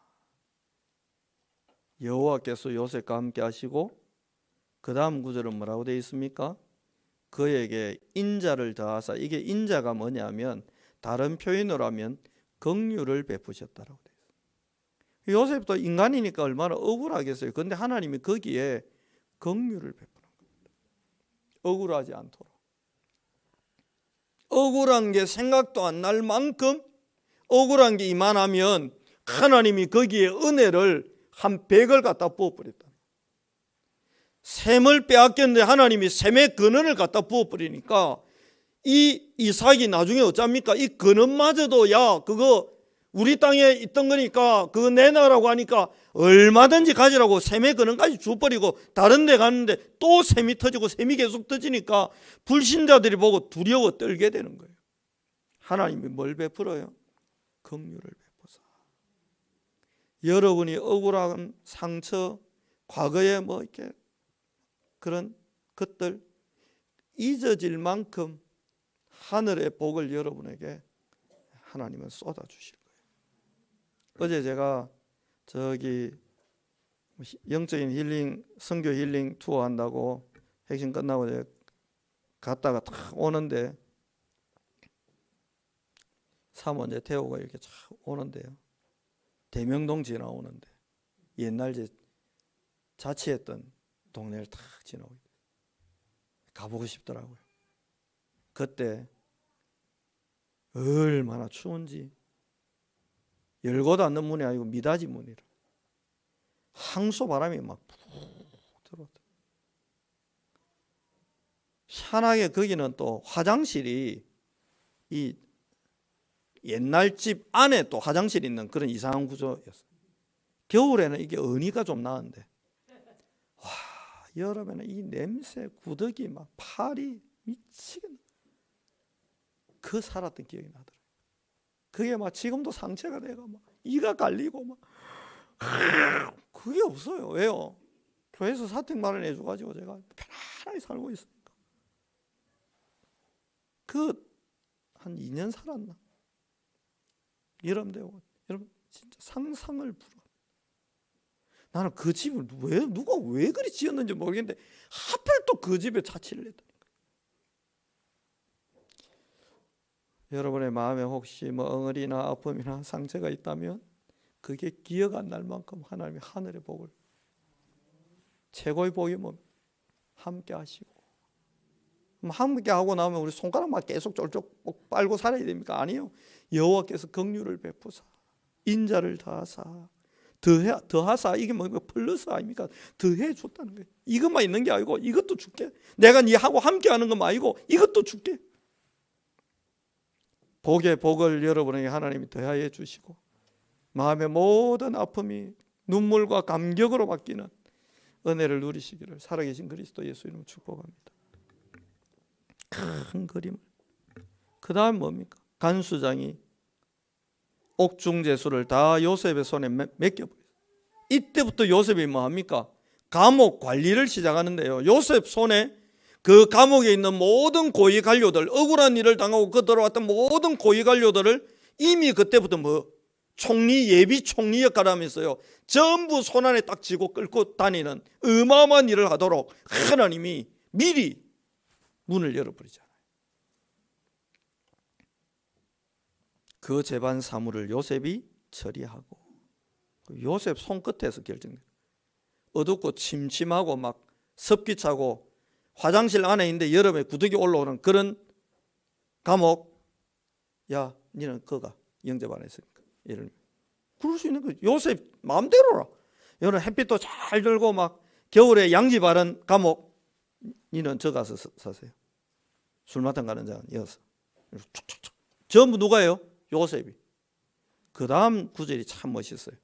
여호와께서 요셉과 함께 하시고, 그 다음 구절은 뭐라고 되어 있습니까? 그에게 인자를 더하사. 이게 인자가 뭐냐면 다른 표현으로 하면 긍휼을 베푸셨다라고 되어 있어요. 요셉도 인간이니까 얼마나 억울하겠어요. 그런데 하나님이 거기에 긍휼을 베푸는 겁니다. 억울하지 않도록. 억울한 게 생각도 안 날 만큼 억울한 게 이만하면 하나님이 거기에 은혜를 한 100을 갖다 부어버렸다. 샘을 빼앗겼는데 하나님이 샘의 근원을 갖다 부어버리니까 이 이삭이 나중에 어쩝니까? 이 근원마저도 야 그거 우리 땅에 있던 거니까 그거 내놔라고 하니까 얼마든지 가지라고 샘의 근원까지 줘버리고 다른 데 갔는데 또 샘이 터지고 샘이 계속 터지니까 불신자들이 보고 두려워 떨게 되는 거예요. 하나님이 뭘 베풀어요? 긍휼을 베푸사. 여러분이 억울한 상처, 과거에 뭐 이렇게 그런 것들 잊어질 만큼 하늘의 복을 여러분에게 하나님은 쏟아 주실 거예요. 어제 제가 저기 영적인 힐링, 선교 힐링 투어 한다고 핵심 끝나고 제가 갔다가 딱 오는데 사모제 태우고 이렇게 쫙 오는데요. 대명동 지나오는데 옛날 제 자취했던 동네를 탁 지나오고 가보고 싶더라고요. 그때 얼마나 추운지 열고 닫는 문이 아니고 미닫이 문이라 항소 바람이 막 푹 들어오더라고요. 희한하게 거기는 또 화장실이 이 옛날 집 안에 또 화장실이 있는 그런 이상한 구조였어요. 겨울에는 이게 은이가 좀 나은데 와 여름에는 이 냄새 구더기 막 팔이 미치겠네. 그 살았던 기억이 나더라고요. 그게 막 지금도 상처가 돼가 막 이가 갈리고 막 그게 없어요. 왜요? 교회에서 사택 마련해 줘가지고 제가 편안하게 살고 있으니까. 그 한 2년 살았나? 여름 되고 여러분 진짜 상상을 불허. 나는 그 집을 누가 왜 그리 지었는지 모르겠는데 하필 또 그 집에 자취를 했다니까. 여러분의 마음에 혹시 뭐 엉어리나 아픔이나 상처가 있다면 그게 기억 안 날 만큼 하나님이 하늘의 복을 최고의 복이 뭐 함께 하시고 함께 하고 나면 우리 손가락만 계속 쫄쫄 빨고 살아야 됩니까? 아니요. 여호와께서 긍휼을 베푸사 인자를 다하사 더하사 이게 뭐 플러스 아닙니까? 더해 줬다는 거예요. 이것만 있는 게 아니고 이것도 줄게. 내가 니하고 함께 하는 것만 아니고 이것도 줄게. 복의 복을 여러분에게 하나님이 더하여 주시고 마음의 모든 아픔이 눈물과 감격으로 바뀌는 은혜를 누리시기를 살아계신 그리스도 예수 이름으로 축복합니다. 큰 그림을. 그 다음 뭡니까? 간수장이 옥중제수를 다 요셉의 손에 맡겨버렸어요. 이때부터 요셉이 뭐합니까? 감옥 관리를 시작하는데요. 요셉 손에 그 감옥에 있는 모든 고위 관료들, 억울한 일을 당하고 그 들어왔던 모든 고위 관료들을 이미 그때부터 뭐 총리, 예비 총리 역할을 하면서요, 전부 손안에 딱 쥐고 끌고 다니는 어마어마한 일을 하도록 하나님이 미리 문을 열어버리잖아요. 그 재반 사무를 요셉이 처리하고 요셉 손끝에서 결정돼요. 어둡고 침침하고 막 습기 차고 화장실 안에 있는데 여름에 구더기 올라오는 그런 감옥. 야, 니는 거가 영접 안 했으니까. 이런 그럴 수 있는 거죠. 요셉 마음대로라. 여름 햇빛도 잘 들고 막 겨울에 양지 바른 감옥. 니는 저 가서 사세요. 술 마탕 가는 자는 여서. 툭툭툭. 전부 누가요? 요셉이. 그 다음 구절이 참 멋있어요.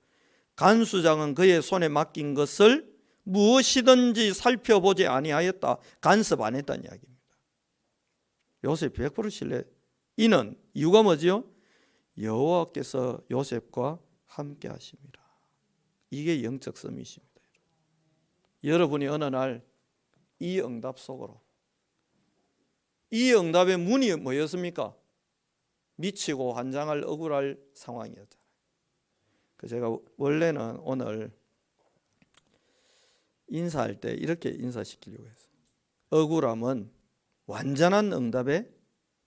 간수장은 그의 손에 맡긴 것을 무엇이든지 살펴보지 아니하였다. 간섭 안 했다는 이야기입니다. 요셉 100% 신뢰. 이는 이유가 뭐지요? 여호와께서 요셉과 함께 하십니다. 이게 영적 서밋입니다. 여러분이 어느 날 이 응답 속으로, 이 응답의 문이 뭐였습니까? 미치고 환장할 억울할 상황이었잖아요. 제가 원래는 오늘 인사할 때 이렇게 인사시키려고 했어요. 억울함은 완전한 응답의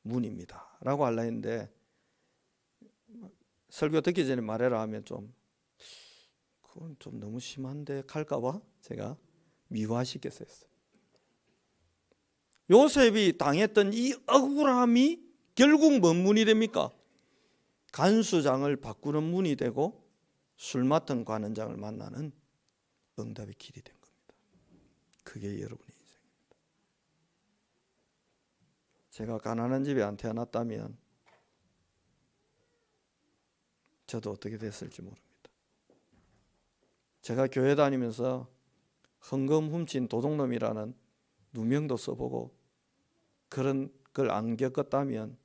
문입니다 라고 하려 했는데 설교 듣기 전에 말해라 하면 그건 좀 너무 심한데 갈까 봐 제가 미화시켰어요. 요셉이 당했던 이 억울함이 결국 뭔 문이 됩니까? 간수장을 바꾸는 문이 되고 술 맡은 관원장을 만나는 응답의 길이 된 겁니다. 그게 여러분의 인생입니다. 제가 가난한 집에 안 태어났다면 저도 어떻게 됐을지 모릅니다. 제가 교회 다니면서 헌금 훔친 도둑놈이라는 누명도 써보고 그런 걸 안 겪었다면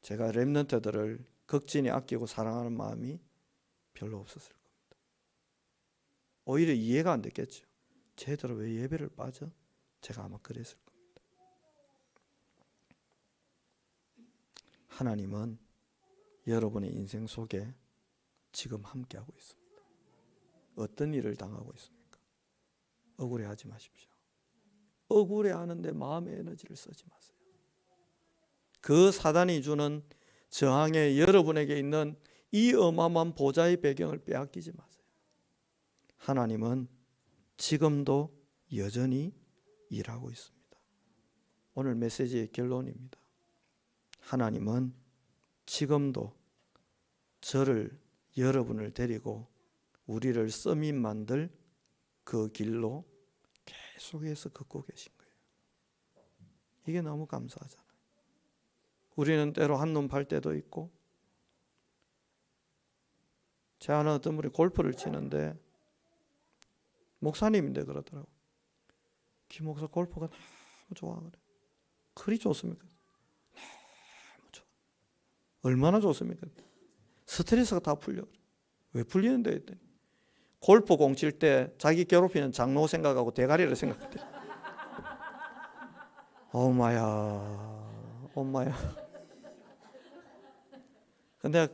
제가 렘넌트들을 극진히 아끼고 사랑하는 마음이 별로 없었을 겁니다. 오히려 이해가 안 됐겠죠. 쟤들은 왜 예배를 빠져? 제가 아마 그랬을 겁니다. 하나님은 여러분의 인생 속에 지금 함께하고 있습니다. 어떤 일을 당하고 있습니까? 억울해하지 마십시오. 억울해하는데 마음의 에너지를 쓰지 마세요. 그 사단이 주는 저항에 여러분에게 있는 이 어마어마한 보좌의 배경을 빼앗기지 마세요. 하나님은 지금도 여전히 일하고 있습니다. 오늘 메시지의 결론입니다. 하나님은 지금도 저를, 여러분을 데리고 우리를 서밋 만들 그 길로 계속해서 걷고 계신 거예요. 이게 너무 감사하잖아요. 우리는 때로 한눈 팔 때도 있고, 제 아는 어떤 분이 골프를 치는데 목사님인데 그러더라고요. 김 목사 골프가 너무 좋아 그래. 그리 좋습니까? 너무 좋아. 얼마나 좋습니까? 스트레스가 다 풀려. 왜 풀리는데 했더니 골프 공 칠 때 자기 괴롭히는 장로 생각하고 대가리를 생각했대. 엄마야, 엄마야. 근데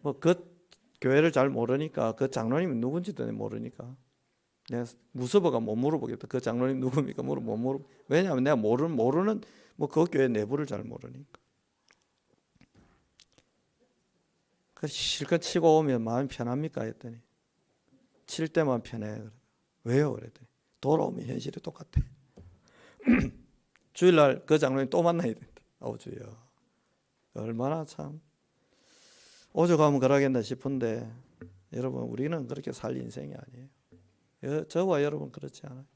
뭐 그 교회를 잘 모르니까 그 장로님은 누군지도 모르니까 내가 무서워가 못 물어보겠다. 그 장로님 누굽니까? 못 물어. 왜냐하면 내가 모르는 뭐 그 교회 내부를 잘 모르니까. 그 실컷 치고 오면 마음이 편합니까? 했더니 칠 때만 편해. 왜요? 그랬더니 돌아오면 현실이 똑같아. 주일날 그 장로님 또 만나야 된다. 아우 주여, 얼마나 참 오죽하면 그러겠나 싶은데 여러분, 우리는 그렇게 살 인생이 아니에요. 저와 여러분 그렇지 않아요.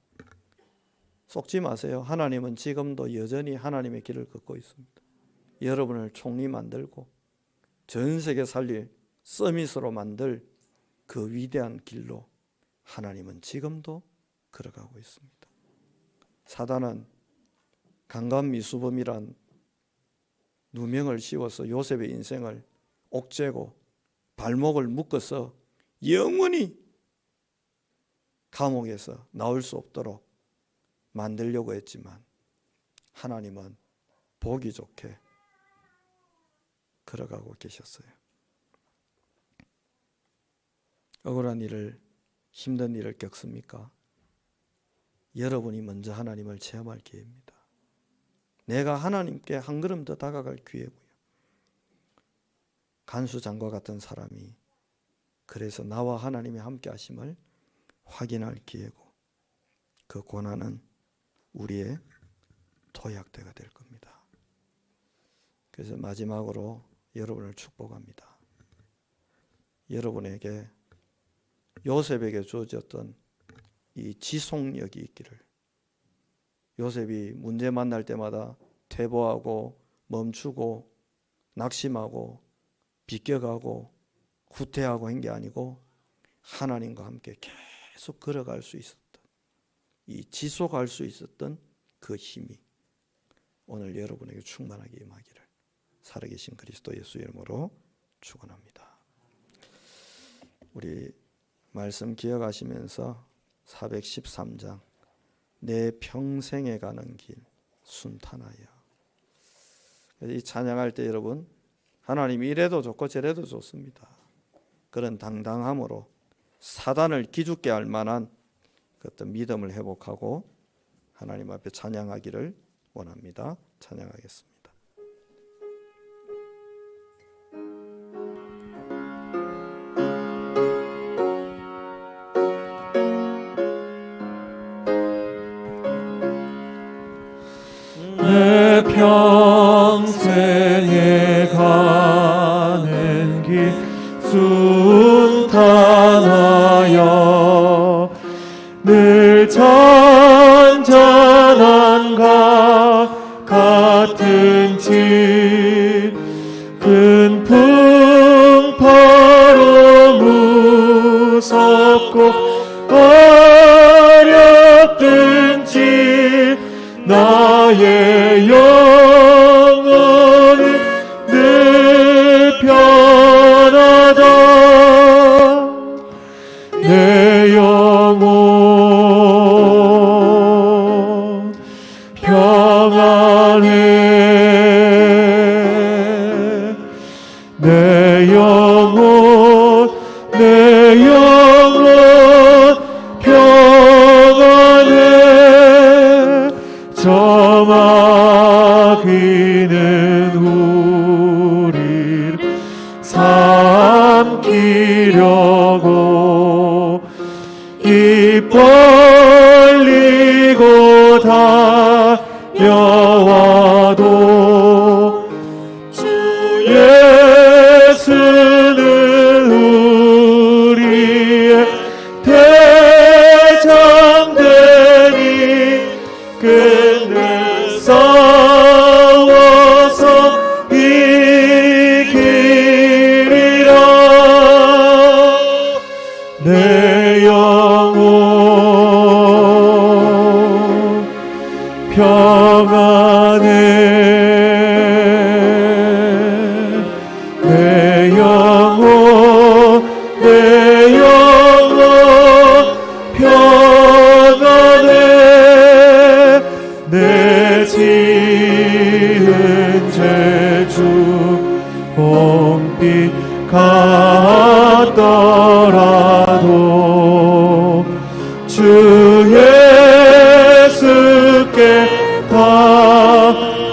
속지 마세요. 하나님은 지금도 여전히 하나님의 길을 걷고 있습니다. 여러분을 총리 만들고 전 세계 살릴 서밋으로 만들 그 위대한 길로 하나님은 지금도 걸어가고 있습니다. 사단은 강간미수범이란 누명을 씌워서 요셉의 인생을 옥죄고 발목을 묶어서 영원히 감옥에서 나올 수 없도록 만들려고 했지만 하나님은 보기 좋게 걸어가고 계셨어요. 억울한 일을, 힘든 일을 겪습니까? 여러분이 먼저 하나님을 체험할 기회입니다. 내가 하나님께 한 걸음 더 다가갈 기회고요. 간수장과 같은 사람이 그래서 나와 하나님이 함께 하심을 확인할 기회고, 그 고난은 우리의 도약대가 될 겁니다. 그래서 마지막으로 여러분을 축복합니다. 여러분에게 요셉에게 주어졌던 이 지속력이 있기를, 요셉이 문제 만날 때마다 퇴보하고 멈추고 낙심하고 비껴가고 후퇴하고 한 게 아니고 하나님과 함께 계속 걸어갈 수 있었던, 이 지속할 수 있었던 그 힘이 오늘 여러분에게 충만하게 임하기를 살아계신 그리스도 예수 이름으로 축원합니다. 우리 말씀 기억하시면서 413장 내 평생에 가는 길 순탄하여, 이 찬양할 때 여러분, 하나님이 이래도 좋고 저래도 좋습니다. 그런 당당함으로 사단을 기죽게 할 만한 그 어떤 믿음을 회복하고 하나님 앞에 찬양하기를 원합니다. 찬양하겠습니다. 내 평생에 가는 길 순탄하여 늘 어렵고 어렵든지 나의 영혼은 늘 편하다. 내 영혼 평안해. 내 영혼 평안해. 저 마귀는 우리를 삼키려고 입 벌리고 달려와도 주 예수는 우리의 대장되니 끝내 싸워서 이기리라. 내 영혼 평안해. 내 영혼 평안해. 내 지은 죄주 봄빛 같더라도 주 예수께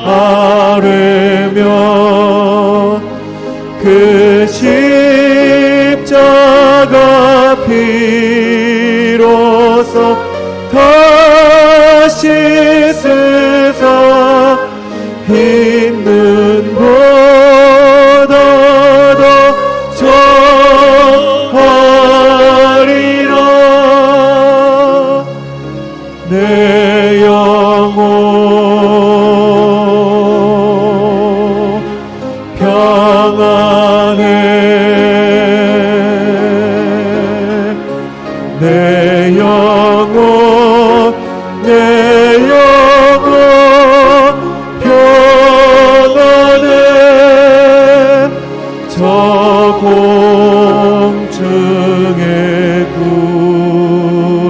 아뢰며 그 십자가 피로써 다시 쓰사 흰 눈보다 더 정하리라. 내 영혼 평안해. 내 영혼 평안해. 저 공중의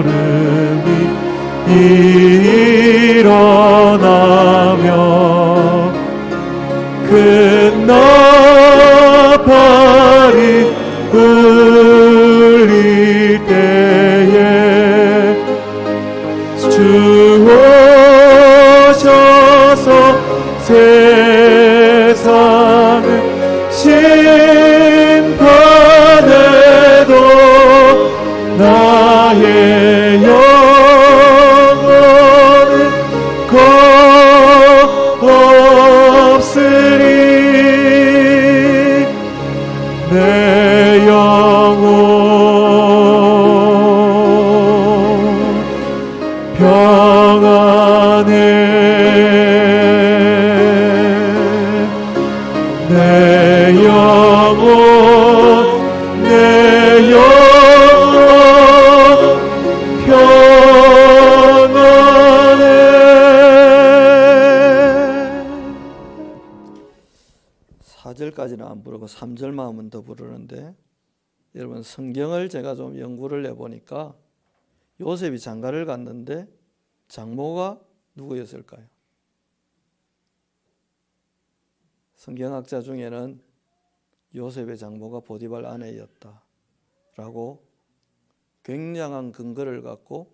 구름이 일어나며 큰 나팔이 울릴 때에 주 오셔서 세상을 심판해도 나의 영혼은 겁없으리. 내 영혼 평안해. 내 영혼 평안해. 4절까지는 안 부르고 3절만은 더 부르는데, 여러분 성경을 제가 좀 연구를 해보니까 요셉이 장가를 갔는데 장모가 누구였을까요? 성경학자 중에는 요셉의 장모가 보디발 아내였다라고 굉장한 근거를 갖고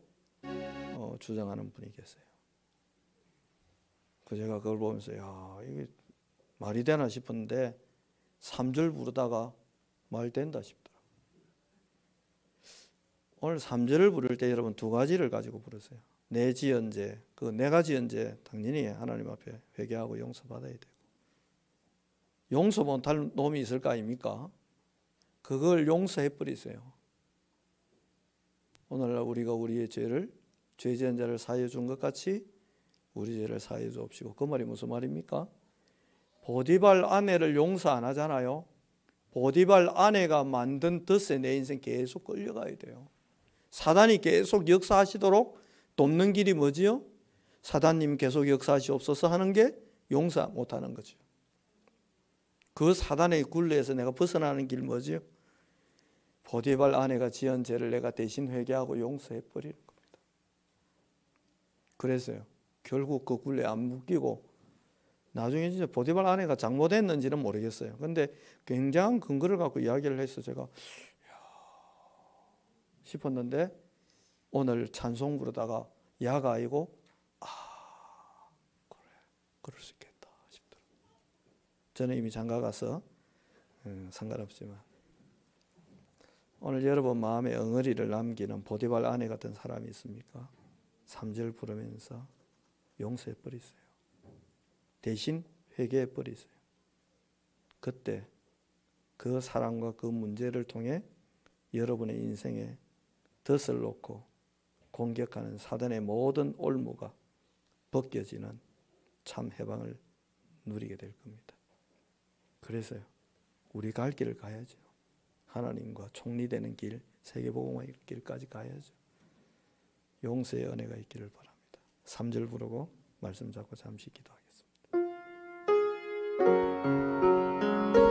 주장하는 분이 계세요. 제가 그걸 보면서 야, 이게 말이 되나 싶었는데 3절 부르다가 말 된다 싶더라고요. 오늘 3절을 부를 때 여러분 두 가지를 가지고 부르세요. 내 지은 죄, 그 내가 지은 죄 당연히 하나님 앞에 회개하고 용서받아야 되고, 용서 못할 놈이 있을 거 아닙니까? 그걸 용서해 버리세요. 오늘날 우리가 우리의 죄를, 죄 지은 자를 사하여 준 것 같이 우리 죄를 사하여 주옵시고. 그 말이 무슨 말입니까? 보디발 아내를 용서 안 하잖아요. 보디발 아내가 만든 덫에 내 인생 계속 끌려가야 돼요. 사단이 계속 역사하시도록 돕는 길이 뭐지요? 사단님 계속 역사하시옵소서 하는 게 용서 못하는 거죠. 그 사단의 굴레에서 내가 벗어나는 길 뭐지요? 보디발 아내가 지은 죄를 내가 대신 회개하고 용서해 버리는 겁니다. 그래서요, 결국 그 굴레 안 묶이고 나중에 진짜 보디발 아내가 잘못했는지는 모르겠어요. 근데 굉장한 근거를 갖고 이야기를 해서 제가 싶었는데 오늘 찬송 부르다가 야가 아니고 그래, 그럴 수 있겠다 싶더라고요. 저는 이미 장가 가서 상관없지만 오늘 여러분 마음에 엉어리를 남기는 보디발 아내 같은 사람이 있습니까? 3절 부르면서 용서해 버리세요. 대신 회개해 버리세요. 그때 그 사랑과 그 문제를 통해 여러분의 인생에 덫을 놓고 공격하는 사단의 모든 올무가 벗겨지는 참 해방을 누리게 될 겁니다. 그래서요, 우리 갈 길을 가야죠. 하나님과 총리되는 길, 세계복음화의 길까지 가야죠. 용서의 은혜가 있기를 바랍니다. 3절 부르고 말씀 잡고 잠시 기도하겠습니다.